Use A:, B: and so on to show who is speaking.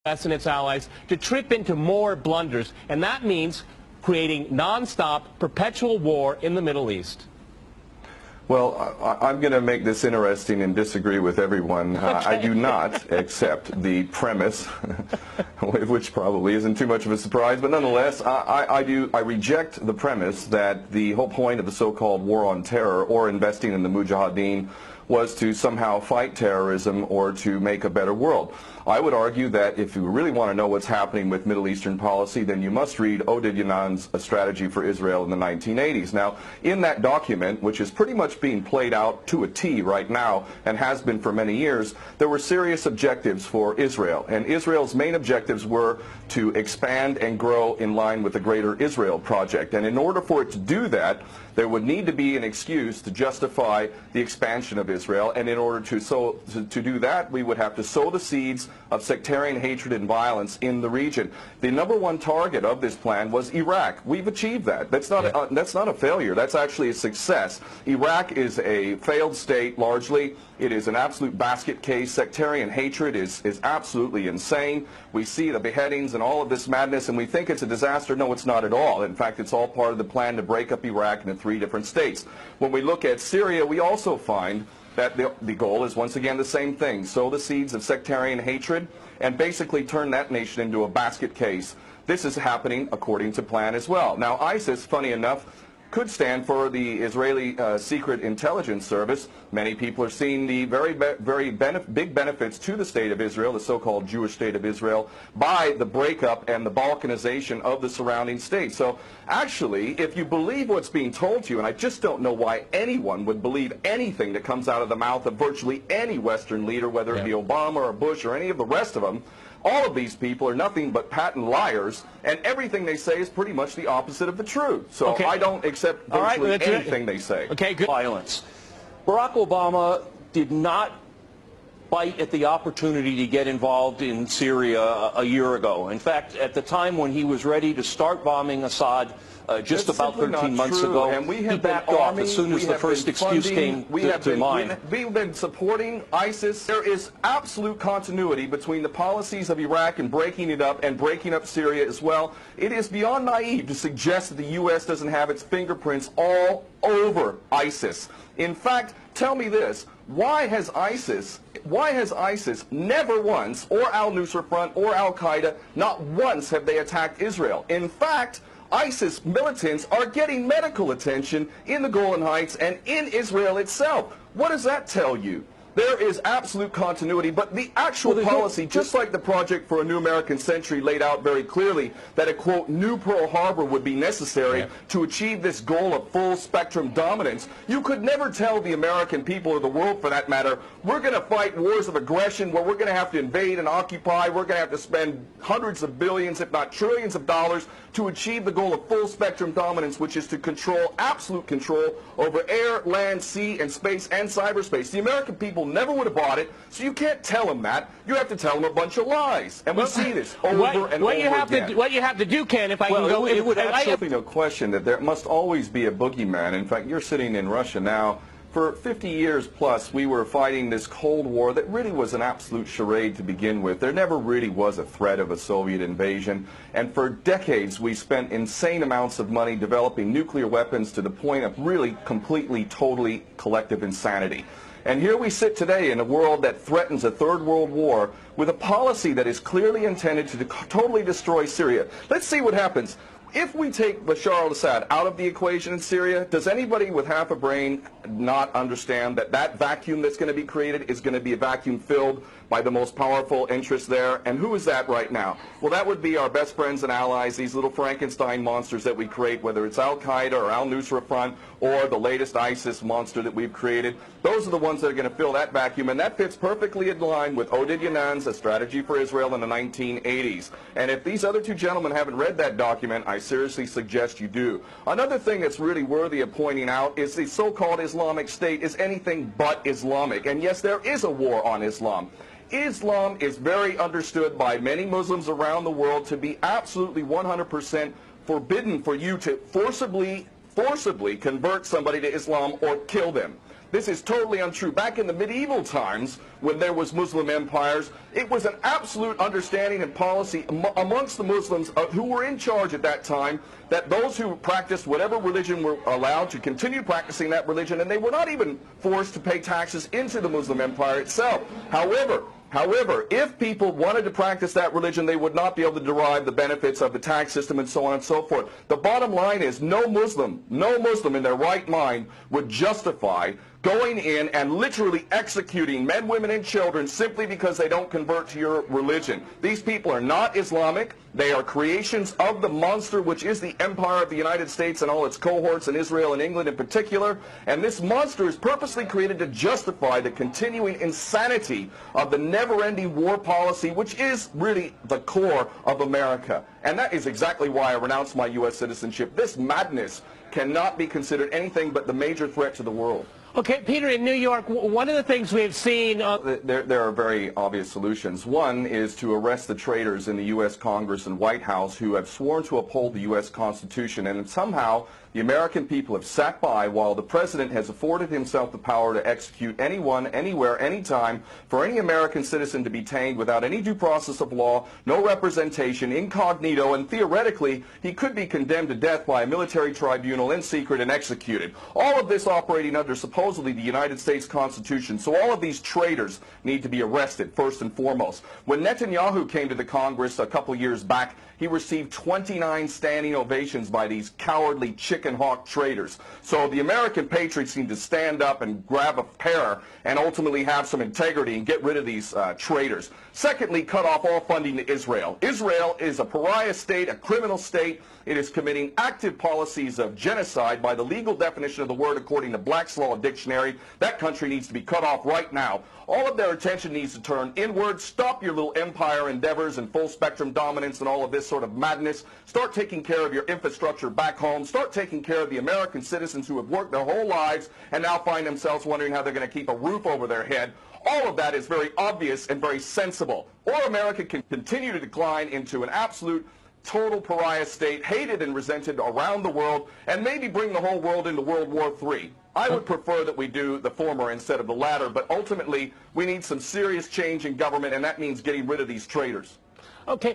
A: U.S. and its allies to trip into more blunders, and that means creating nonstop, perpetual war in the Middle East.
B: Well, I'm going to make this interesting and disagree with everyone. I do not accept the premise, which probably isn't too much of a surprise, but nonetheless, I reject the premise that the whole point of the so-called war on terror or investing in the Mujahideen was to somehow fight terrorism or to make a better world. I would argue that if you really want to know what's happening with Middle Eastern policy, then you must read Oded Yanan's A Strategy for Israel in the 1980s. Now, in that document, which is pretty much being played out to a T right now and has been for many years, there were serious objectives for Israel. And Israel's main objectives were to expand and grow in line with the Greater Israel Project. And in order for it to do that, there would need to be an excuse to justify the expansion of Israel, and in order to do that, we would have to sow the seeds of sectarian hatred and violence in the region. The number one target of this plan was Iraq. We've achieved that. That's not a failure. That's actually a success. Iraq is a failed state largely. It is an absolute basket case. Sectarian hatred is absolutely insane. We see the beheadings and all of this madness, and we think it's a disaster. No, it's not at all. In fact, it's all part of the plan to break up Iraq into 3 different states. When we look at Syria, we also find that the goal is once again the same thing: sow the seeds of sectarian hatred and basically turn that nation into a basket case. This is happening according to plan as well. Now, ISIS, funny enough, could stand for the Israeli Secret Intelligence Service. Many people are seeing the very big benefits to the state of Israel, the so-called Jewish state of Israel, by the breakup and the balkanization of the surrounding states. So actually, if you believe what's being told to you, and I just don't know why anyone would believe anything that comes out of the mouth of virtually any Western leader, whether it be Obama or Bush or any of the rest of them, all of these people are nothing but patent liars, and everything they say is pretty much the opposite of the truth. So I don't accept virtually anything they say.
C: Okay, good. Violence. Barack Obama did not bite at the opportunity to get involved in Syria a year ago. In fact, at the time when he was ready to start bombing Assad, just about 13 months ago,
B: and we have
C: he backed off as soon as the first excuse came to mind.
B: We've been supporting ISIS. There is absolute continuity between the policies of Iraq and breaking it up and breaking up Syria as well. It is beyond naive to suggest that the U.S. doesn't have its fingerprints all over ISIS. In fact, tell me this: why has ISIS never once, or al-Nusra Front or al-Qaeda, not once have they attacked Israel? In fact, ISIS militants are getting medical attention in the Golan Heights and in Israel itself. What does that tell you? There is absolute continuity, but the actual policy, just like the Project for a New American Century laid out very clearly that a, quote, new Pearl Harbor would be necessary to achieve this goal of full spectrum dominance, you could never tell the American people, or the world for that matter, we're going to fight wars of aggression where we're going to have to invade and occupy, we're going to have to spend hundreds of billions, if not trillions of dollars to achieve the goal of full spectrum dominance, which is to control, absolute control over air, land, sea, and space and cyberspace. The American people never would have bought it, so you can't tell them that. You have to tell them a bunch of lies. And we see this over and over again.
A: What you have to do, Ken, if I can go...
B: It would absolutely no question that there must always be a boogeyman. In fact, you're sitting in Russia now. For 50 years plus, we were fighting this Cold War that really was an absolute charade to begin with. There never really was a threat of a Soviet invasion. And for decades, we spent insane amounts of money developing nuclear weapons to the point of really completely, totally collective insanity. And here we sit today in a world that threatens a third world war with a policy that is clearly intended to totally destroy Syria. Let's see what happens. If we take Bashar al-Assad out of the equation in Syria, does anybody with half a brain not understand that that vacuum that's going to be created is going to be a vacuum filled by the most powerful interests there? And who is that right now? Well, that would be our best friends and allies, these little Frankenstein monsters that we create, whether it's al-Qaeda or al-Nusra Front or the latest ISIS monster that we've created. Those are the ones that are going to fill that vacuum, and that fits perfectly in line with Oded Yanan's A Strategy for Israel in the 1980s. And if these other two gentlemen haven't read that document, I seriously suggest you do. Another thing that's really worthy of pointing out is the so-called Islamic State is anything but Islamic. And yes, there is a war on Islam. Islam is very understood by many Muslims around the world to be absolutely 100% forbidden for you to forcibly convert somebody to Islam or kill them. This is totally untrue. Back in the medieval times, when there was Muslim empires, it was an absolute understanding and policy amongst the Muslims who were in charge at that time that those who practiced whatever religion were allowed to continue practicing that religion, and they were not even forced to pay taxes into the Muslim empire itself. However, if people wanted to practice that religion, they would not be able to derive the benefits of the tax system and so on and so forth. The bottom line is no Muslim in their right mind would justify going in and literally executing men, women, and children simply because they don't convert to your religion. These people are not Islamic. They are creations of the monster, which is the empire of the United States and all its cohorts in Israel and England in particular. And this monster is purposely created to justify the continuing insanity of the never-ending war policy, which is really the core of America. And that is exactly why I renounced my U.S. citizenship. This madness cannot be considered anything but the major threat to the world.
A: Okay, Peter, in New York, one of the things we've seen...
B: There are very obvious solutions. One is to arrest the traitors in the U.S. Congress and White House who have sworn to uphold the U.S. Constitution, and somehow the American people have sat by while the President has afforded himself the power to execute anyone, anywhere, anytime, for any American citizen to be detained without any due process of law, no representation, incognito, and theoretically he could be condemned to death by a military tribunal in secret and executed. All of this operating under supposedly the United States Constitution. So all of these traitors need to be arrested first and foremost. When Netanyahu came to the Congress a couple years back, he received 29 standing ovations by these cowardly chicken hawk traitors. So the American patriots need to stand up and grab a pair and ultimately have some integrity and get rid of these traitors. Secondly, cut off all funding to Israel. Israel is a pariah state, a criminal state. It is committing active policies of genocide by the legal definition of the word according to Black's Law Dictionary. That country needs to be cut off right now. All of their attention needs to turn inward. Stop your little empire endeavors and full spectrum dominance and all of this sort of madness. Start taking care of your infrastructure back home. Start taking care of the American citizens who have worked their whole lives and now find themselves wondering how they're going to keep a roof over their head. All of that is very obvious and very sensible. Or America can continue to decline into an absolute total pariah state, hated and resented around the world, and maybe bring the whole world into World War III. I would prefer that we do the former instead of the latter, but ultimately we need some serious change in government, and that means getting rid of these traitors.
A: Okay.